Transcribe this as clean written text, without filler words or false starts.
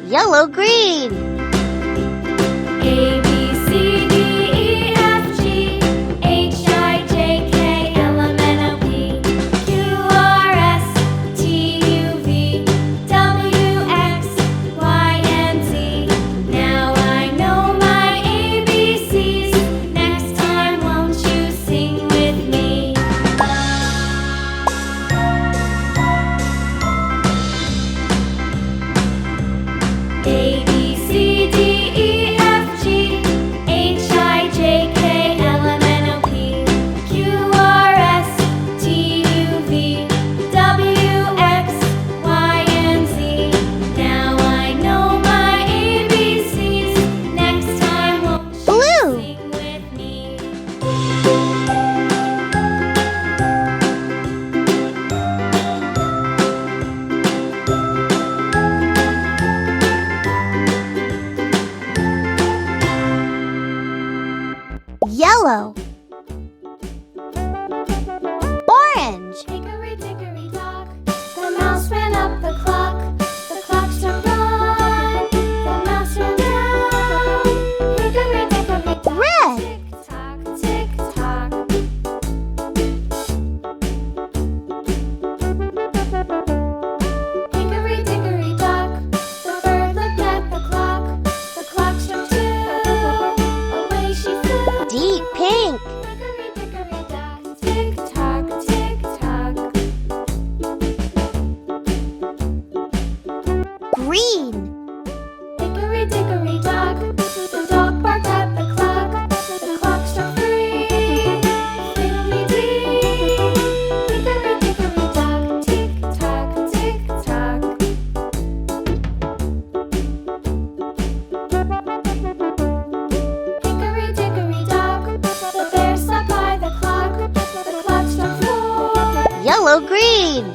Yellow, green. A, B, C, D, E, F, G, H, I, J, K, L, M, N, O, P, Q, R, S, T, U, V, W, X, Y, and Z. Now I know my ABCs. Next time, won't you sing with me? A, B, C, D, E, F, G, H, I, J, K, L, M, N, O, P, Q, R, S, T, U, V, W, X, Y, and Z. Now I know my ABCs. Next time, won't you Blue. sing with me? Yellow. Orange. Hickory dickory dock, the mouse ran up the clock. The clock struck one, the mouse ran down. Hickory dickory dock, Red. tick tock, tick tock. Hickory dickory dock, the bird looked at the clock. The clock struck two, away she flew. Deep pink. Hickory dickory dock, tick tock, tick tock. Green. Hickory dickory dock, the dog barked at the clock. The clock struck three, fiddly-dee. Hickory dickory dock, tick tock, tick tock. Hickory dickory dock, the bear sat by the clock. The clock struck four. Yellow, green.